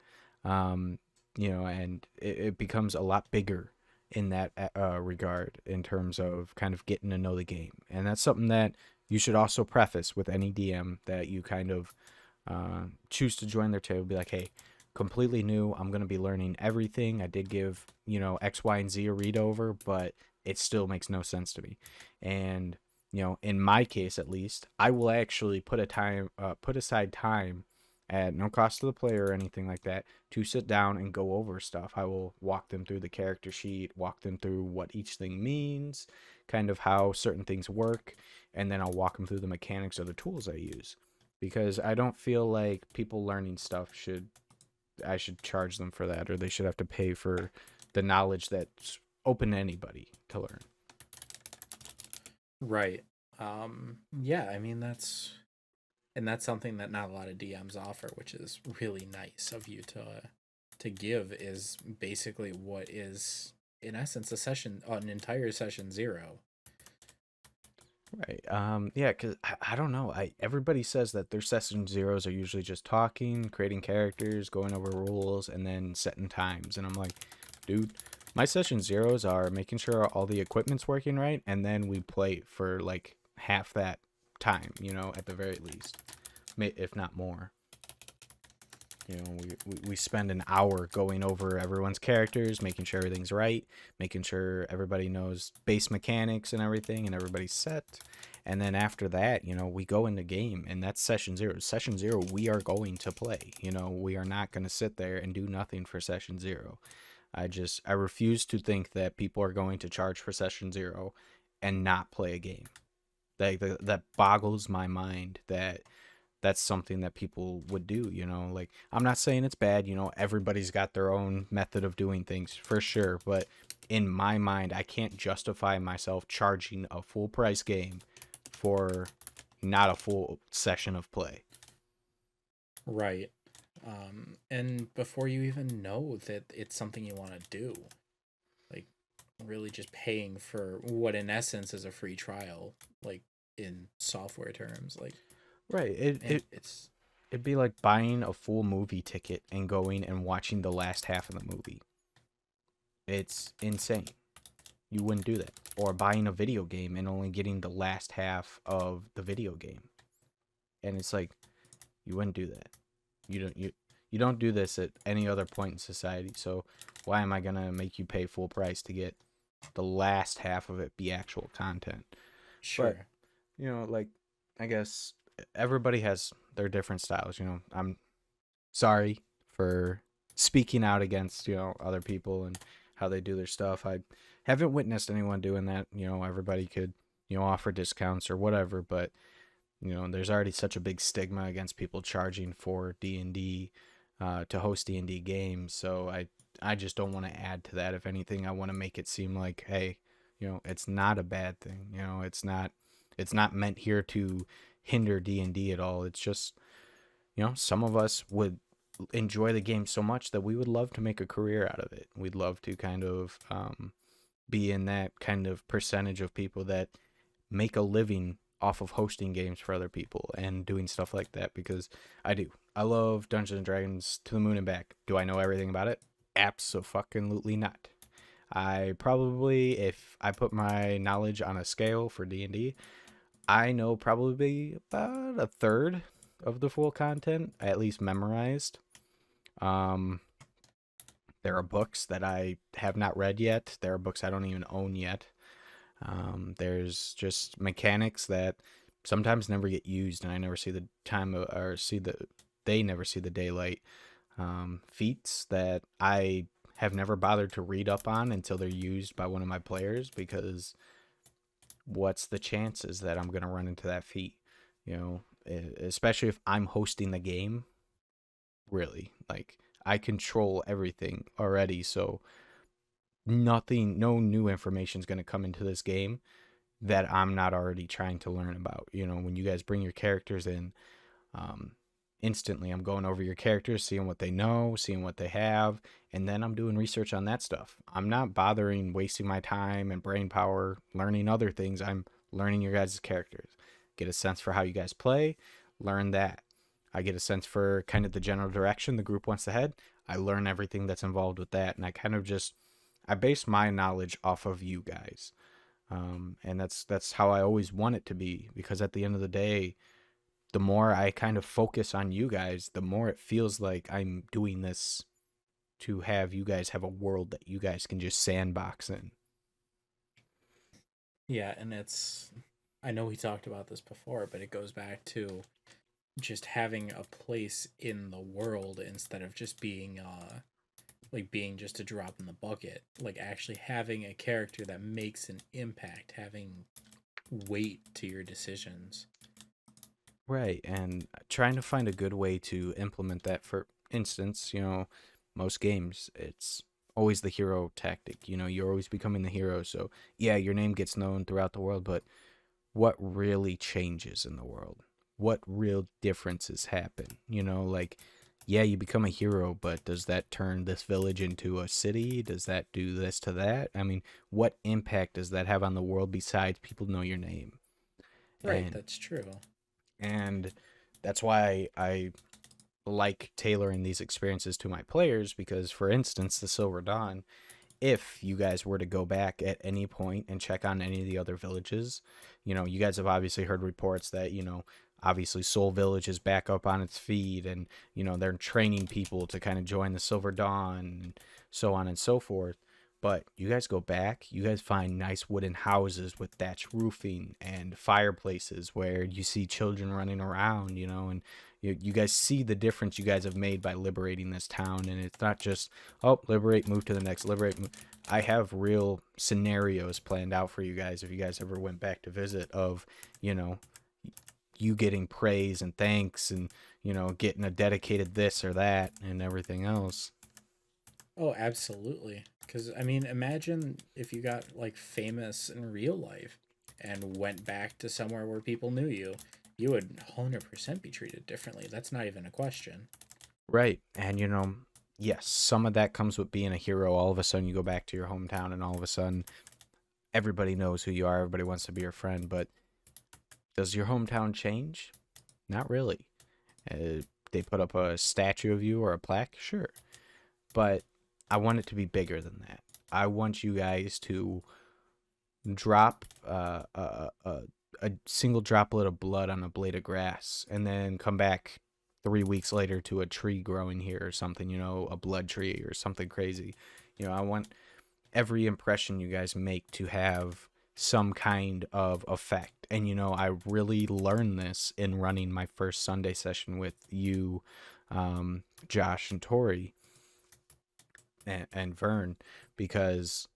Um, and it becomes a lot bigger in that regard in terms of kind of getting to know the game. And that's something that you should also preface with any DM that you kind of choose to join their table. Be like, hey, completely new. I'm going to be learning everything. I did give, X, Y, and Z a read over, but it still makes no sense to me. And, in my case, at least, I will actually put aside time at no cost to the player or anything like that, to sit down and go over stuff. I will walk them through the character sheet, walk them through what each thing means, kind of how certain things work, and then I'll walk them through the mechanics of the tools I use. Because I don't feel like people learning stuff should I should charge them for that, or they should have to pay for the knowledge that's open to anybody to learn. Right. Yeah, I mean that's something that not a lot of DMs offer, which is really nice of you to give is basically what is in essence a session an entire session zero. Right. Yeah, because I don't know. Everybody says that their session zeros are usually just talking, creating characters, going over rules, and then setting times. And I'm like, dude, my session zeros are making sure all the equipment's working right, and then we play for like half that time, at the very least, if not more. We spend an hour going over everyone's characters, making sure everything's right, making sure everybody knows base mechanics and everything, and everybody's set. And then after that, we go into game, and that's session zero. Session zero, we are going to play. We are not going to sit there and do nothing for session zero. I refuse to think that people are going to charge for session zero and not play a game. That boggles my mind that that's something that people would do. Like, I'm not saying it's bad. Everybody's got their own method of doing things for sure, but in my mind, I can't justify myself charging a full price game for not a full session of play. Right. And before you even know that it's something you want to do, like really just paying for what in essence is a free trial, like in software terms, like Right. it, man, it it'd be like buying a full movie ticket and going and watching the last half of the movie. It's insane. You wouldn't do that. Or buying a video game and only getting the last half of the video game. And it's like, you wouldn't do that. You don't do this at any other point in society. So why am I gonna make you pay full price to get the last half of it be actual content? But sure. like, I guess everybody has their different styles. I'm sorry for speaking out against other people and how they do their stuff. I haven't witnessed anyone doing that. Everybody could offer discounts or whatever, but there's already such a big stigma against people charging for D&D to host D&D games. So I just don't want to add to that. If anything, I want to make it seem like, hey, it's not a bad thing. It's not meant here to hinder D&D at all. It's just some of us would enjoy the game so much that we would love to make a career out of it. We'd love to kind of be in that kind of percentage of people that make a living off of hosting games for other people and doing stuff like that, because I do. I love Dungeons and Dragons to the moon and back. Do I know everything about it? Absolutely not. I probably, if I put my knowledge on a scale for D&D, I know probably about a third of the full content, at least memorized. Um, there are books that I have not read yet. There are books I don't even own yet. There's just mechanics that sometimes never get used, and I never see the time or see they never see the daylight. Feats that I have never bothered to read up on until they're used by one of my players, because what's the chances that I'm going to run into that feat? Especially if I'm hosting the game, really. Like, I control everything already, so no new information is going to come into this game that I'm not already trying to learn about. When you guys bring your characters in, um, instantly I'm going over your characters, seeing what they know, seeing what they have, and then I'm doing research on that stuff. I'm not bothering wasting my time and brain power learning other things. I'm learning your guys' characters, get a sense for how you guys play, learn that. I get a sense for kind of the general direction the group wants to head. I learn everything that's involved with that, and I kind of just I base my knowledge off of you guys. And that's how I always want it to be, because at the end of the day, the more I kind of focus on you guys, the more it feels like I'm doing this to have you guys have a world that you guys can just sandbox in. Yeah, and it's I know we talked about this before, but it goes back to just having a place in the world instead of just being like being just a drop in the bucket, like actually having a character that makes an impact, having weight to your decisions. Right, and trying to find a good way to implement that. For instance, most games, it's always the hero tactic. You're always becoming the hero. So, yeah, your name gets known throughout the world, but what really changes in the world? What real differences happen? Like, yeah, you become a hero, but does that turn this village into a city? Does that do this to that? I mean, what impact does that have on the world besides people know your name? Right, And that's true. and that's why I like tailoring these experiences to my players, because for instance, the Silver Dawn, if you guys were to go back at any point and check on any of the other villages, you guys have obviously heard reports that, obviously Soul Village is back up on its feet, and, they're training people to kind of join the Silver Dawn and so on and so forth. But you guys go back, you guys find nice wooden houses with thatched roofing and fireplaces where you see children running around, and you guys see the difference you guys have made by liberating this town. And it's not just, oh, liberate, move to the next, liberate, move. I have real scenarios planned out for you guys if you guys ever went back to visit, of, you know, you getting praise and thanks, and, getting a dedicated this or that and everything else. Oh, absolutely. Because, I mean, imagine if you got like famous in real life and went back to somewhere where people knew you. You would 100% be treated differently. That's not even a question. Right. And, yes, some of that comes with being a hero. All of a sudden, you go back to your hometown, and all of a sudden, everybody knows who you are. Everybody wants to be your friend. But does your hometown change? Not really. They put up a statue of you or a plaque, sure. But I want it to be bigger than that. I want you guys to drop a single droplet of blood on a blade of grass, and then come back 3 weeks later to a tree growing here or something, a blood tree or something crazy. I want every impression you guys make to have some kind of effect. And, I really learned this in running my first Sunday session with you, Josh, and Tori, and Vern, because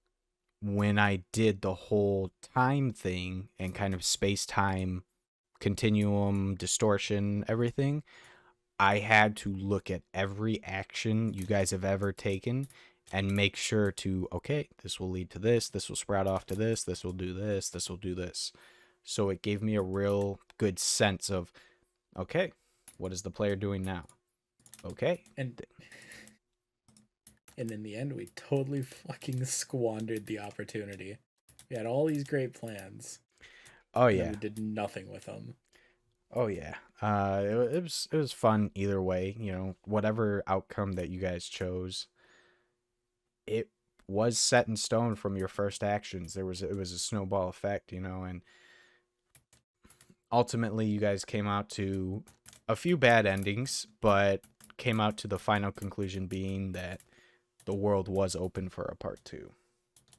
when I did the whole time thing and kind of space time continuum, distortion, everything, I had to look at every action you guys have ever taken and make sure to, okay, this will lead to this will sprout off to this will do this will do this. So it gave me a real good sense of, okay, what is the player doing now? Okay. And and in the end, we totally fucking squandered the opportunity. We had all these great plans, Oh and then yeah. we did nothing with them. Oh yeah. It was fun either way. Whatever outcome that you guys chose, it was set in stone from your first actions. It was a snowball effect, and ultimately you guys came out to a few bad endings, but came out to the final conclusion being that the world was open for a part two.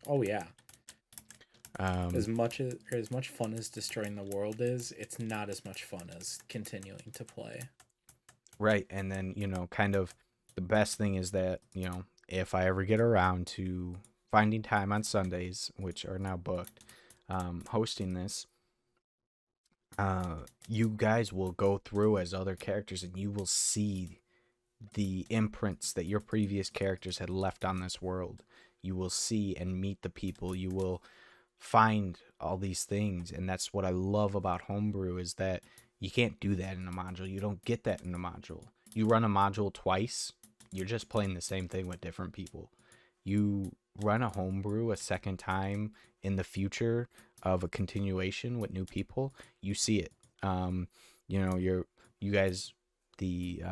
Oh yeah. Um, As much fun as destroying the world is, it's not as much fun as continuing to play. right, and then kind of the best thing is that if I ever get around to finding time on Sundays, which are now booked, hosting this, you guys will go through as other characters, and you will see the imprints that your previous characters had left on this world. You will see and meet the people. You will find all these things, and that's what I love about homebrew, is that you can't do that in a module. You don't get that in a module. You run a module twice, you're just playing the same thing with different people. You run a homebrew a second time in the future of a continuation with new people, you see it. You guys, the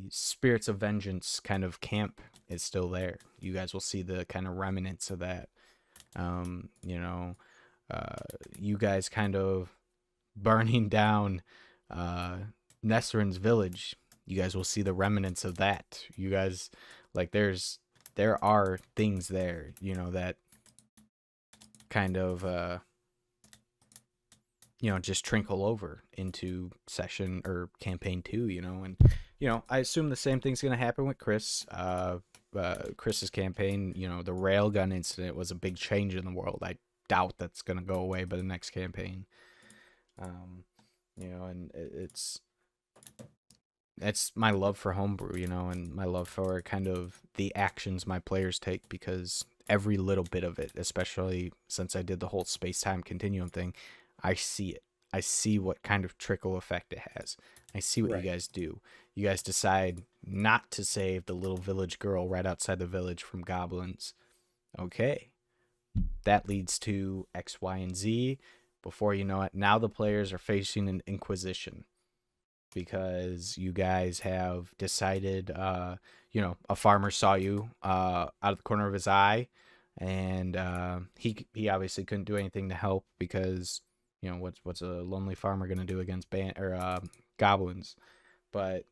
spirits of vengeance kind of camp is still there. You guys will see the kind of remnants of that. um, you know, uh, you guys kind of burning down uh, Nesrin's village. You guys will see the remnants of that. You guys, like, there are things there, that kind of just trickle over into session or campaign 2, and I assume the same thing's going to happen with Chris. Chris's campaign, the railgun incident was a big change in the world. I doubt that's going to go away by the next campaign. um and it's my love for homebrew, and my love for kind of the actions my players take, because every little bit of it, especially since I did the whole space time continuum thing, I see it. I see what kind of trickle effect it has. I see what you Right. guys do. You guys decide not to save the little village girl right outside the village from goblins. Okay. That leads to X, Y, and Z. Before you know it, now the players are facing an inquisition because you guys have decided, a farmer saw you out of the corner of his eye, and he obviously couldn't do anything to help because what's a lonely farmer gonna do against goblins? But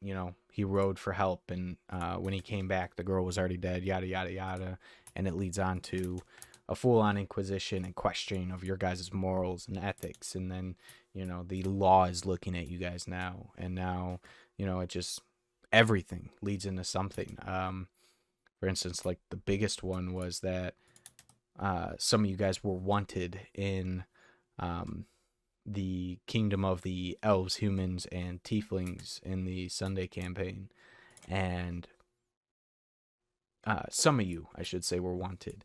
he rode for help, and when he came back, the girl was already dead. Yada yada yada, and it leads on to a full-on inquisition and questioning of your guys' morals and ethics, and then the law is looking at you guys now, and now it just everything leads into something. For instance, like the biggest one was that some of you guys were wanted in um, the kingdom of the elves, humans, and tieflings in the Sunday campaign. And some of you, I should say, were wanted.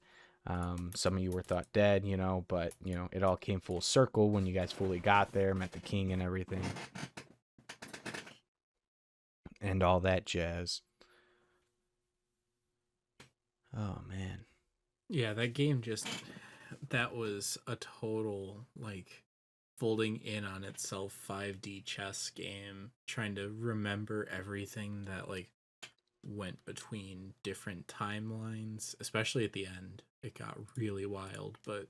Some of you were thought dead, but it all came full circle when you guys fully got there, met the king and everything, and all that jazz. Oh man. Yeah, that game just that was a total like folding in on itself 5D chess game, trying to remember everything that like went between different timelines, especially at the end. It got really wild, but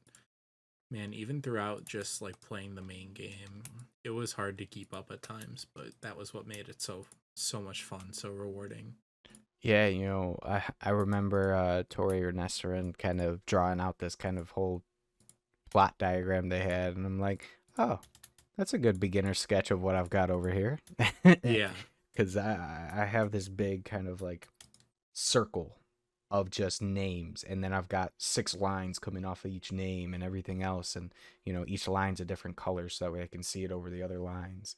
man, even throughout just like playing the main game, it was hard to keep up at times, but that was what made it so much fun, so rewarding. Yeah, I remember Tori or Nesterin kind of drawing out this kind of whole plot diagram they had, and I'm like, oh, that's a good beginner sketch of what I've got over here. Yeah. Because I have this big kind of like circle of just names, and then I've got 6 lines coming off of each name and everything else, and each line's a different color so that way I can see it over the other lines.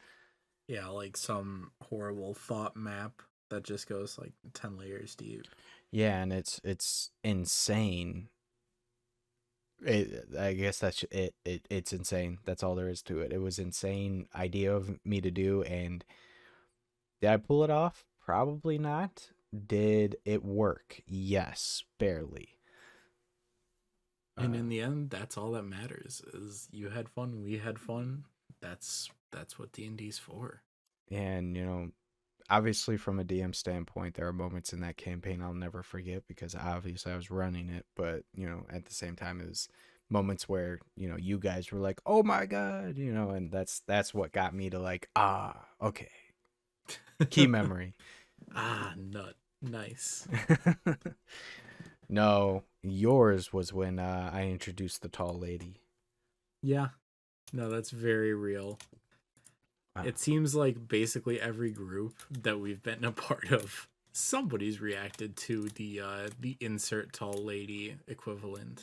Yeah, like some horrible thought map that just goes like 10 layers deep. Yeah, and it's insane. I guess that's it. It's insane. That's all there is to it. It was insane idea of me to do, and did I pull it off? Probably not. Did it work? Yes, barely. And Uh, in the end, that's all that matters. Is you had fun, we had fun. That's what D&D's for. and obviously from a DM standpoint, there are moments in that campaign I'll never forget because obviously I was running it, but at the same time, it was moments where you guys were like, "Oh my god," and that's what got me to like, okay, key memory. Ah, nut. Nice. No, yours was when I introduced the tall lady. Yeah. No, that's very real. Uh, It seems like basically every group that we've been a part of, somebody's reacted to the insert tall lady equivalent.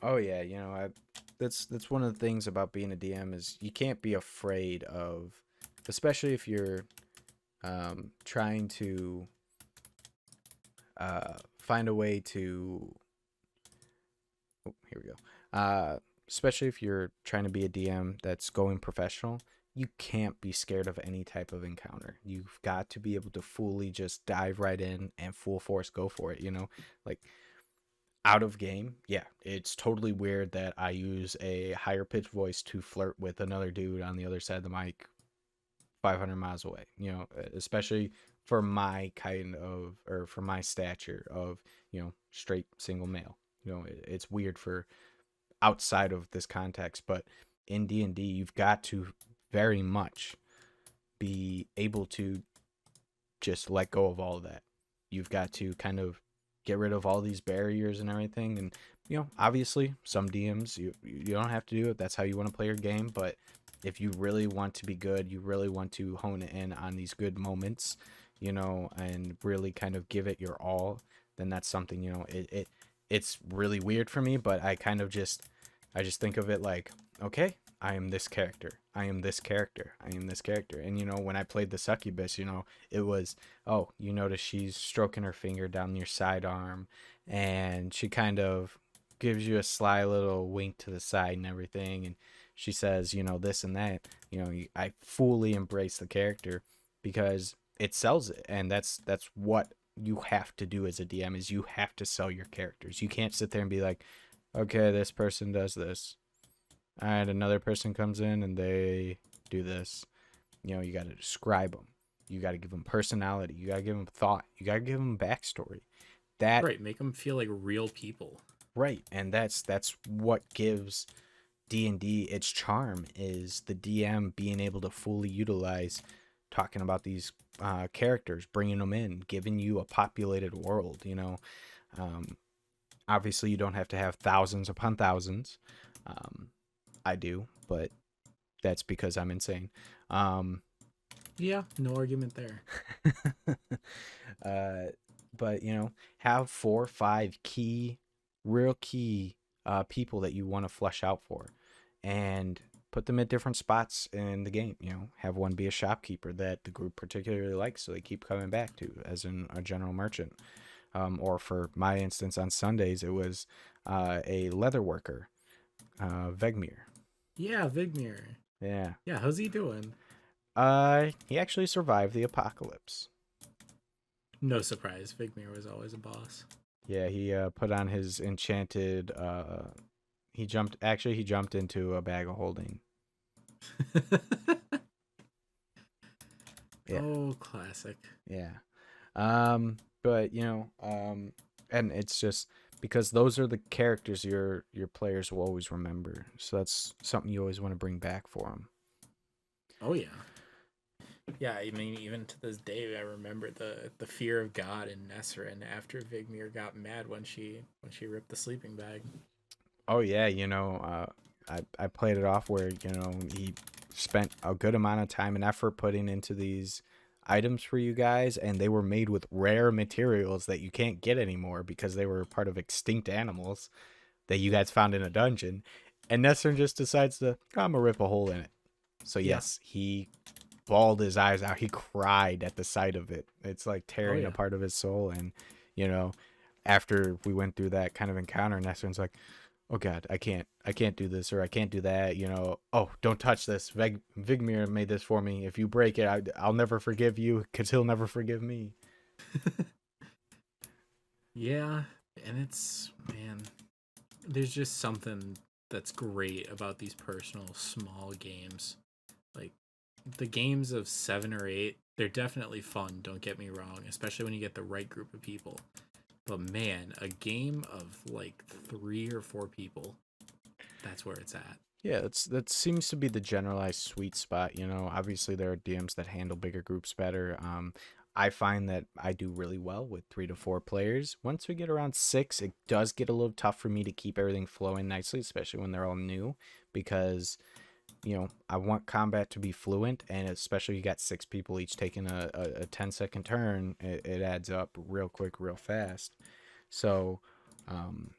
oh yeah, that's one of the things about being a DM is you can't be afraid of, especially if you're trying to find a way to. Oh, here we go. Especially if you're trying to be a DM that's going professional, you can't be scared of any type of encounter. You've got to be able to fully just dive right in and full force go for it. Like out of game, yeah, it's totally weird that I use a higher pitched voice to flirt with another dude on the other side of the mic 500 miles away, especially for my kind of, or for my stature of, straight single male. It's weird for outside of this context, but in D&D, you've got to very much be able to just let go of all of that. You've got to kind of get rid of all these barriers and everything. And obviously, some DMs you don't have to do it. That's how you want to play your game. But if you really want to be good, you really want to hone in on these good moments, and really kind of give it your all, then that's something, it's really weird for me, but I just think of it like, okay, I am this character. I am this character. I am this character. And when I played the succubus, it was, oh, you notice she's stroking her finger down your sidearm, and she kind of gives you a sly little wink to the side and everything, and she says, this and that. I fully embrace the character because it sells it, and that's what you have to do as a DM is you have to sell your characters. You can't sit there and be like, okay, this person does this. All right, another person comes in and they do this. You got to describe them. You got to give them personality. You got to give them thought. You got to give them backstory. That Right, make them feel like real people. right, and that's what gives D&D its charm is the DM being able to fully utilize talking about these characters, bringing them in, giving you a populated world. Um, obviously you don't have to have thousands upon thousands. I do, but that's because I'm insane. Um, Yeah, no argument there. uh, but have 4 or 5 real key people that you want to flesh out for, and put them at different spots in the game. Have one be a shopkeeper that the group particularly likes, so they keep coming back to, as in a general merchant. Or for my instance, on Sundays, it was a leather worker, Vegmir. Yeah, Vigmir. Yeah. Yeah, how's he doing? He actually survived the apocalypse. No surprise, Vigmir was always a boss. Yeah, he put on his enchanted. He jumped into a bag of holding. Yeah, Oh, classic. yeah. But and it's just because those are the characters your players will always remember. So that's something you always want to bring back for them. Oh yeah. Yeah, I mean, even to this day, I remember the fear of God in Nesrin after Vigmir got mad when she ripped the sleeping bag. Oh yeah, I played it off where he spent a good amount of time and effort putting into these items for you guys, and they were made with rare materials that you can't get anymore because they were part of extinct animals that you guys found in a dungeon. And Nestor just decides to, oh, I'm gonna rip a hole in it. So Yeah. yes, he bawled his eyes out. He cried at the sight of it. It's like Oh tearing a yeah. part of his soul. And you know, after we went through that kind of encounter, Nestor's like, oh god, I can't do this, or I can't do that. Oh, don't touch this. Vigmir made this for me. If you break it, I'll never forgive you because he'll never forgive me. Yeah, and it's, man, there's just something that's great about these personal small games. Like the games of 7 or 8, they're definitely fun, don't get me wrong, especially when you get the right group of people. But man, a game of like 3 or 4 people, that's where it's at. Yeah, that seems to be the generalized sweet spot. Obviously there are DMs that handle bigger groups better. I find that I do really well with 3 to 4 players. Once we get around 6, it does get a little tough for me to keep everything flowing nicely, especially when they're all new, because I want combat to be fluent, and especially you got 6 people each taking a 10-second turn, it adds up real quick, real fast. So, um,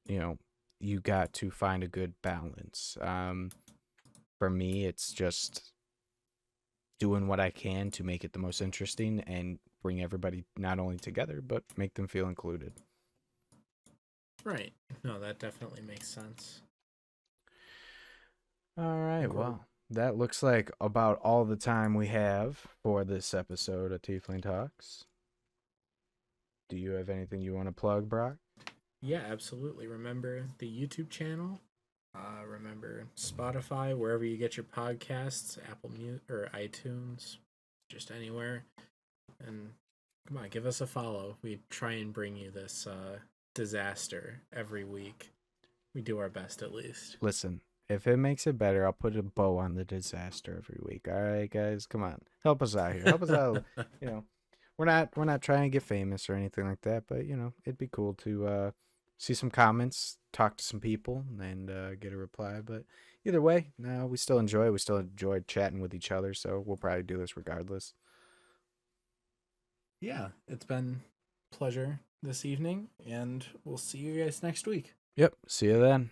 you know, you got to find a good balance. For me, it's just doing what I can to make it the most interesting and bring everybody not only together, but make them feel included. Right. No, that definitely makes sense. All I right, think we're well, that looks like about all the time we have for this episode of Tiefling Talks. Do you have anything you want to plug, Brock? Yeah, absolutely. Remember the YouTube channel. Remember Spotify, wherever you get your podcasts, Apple Music or iTunes, just anywhere. And come on, give us a follow. We try and bring you this disaster every week. We do our best, at least. Listen, if it makes it better, I'll put a bow on the disaster every week. All right, guys, come on, help us out here. Help us out. You know, we're not trying to get famous or anything like that, but it'd be cool to see some comments, talk to some people, and get a reply. But either way, no, we still enjoy chatting with each other, so we'll probably do this regardless. Yeah, it's been pleasure this evening, and we'll see you guys next week. Yep. See you then.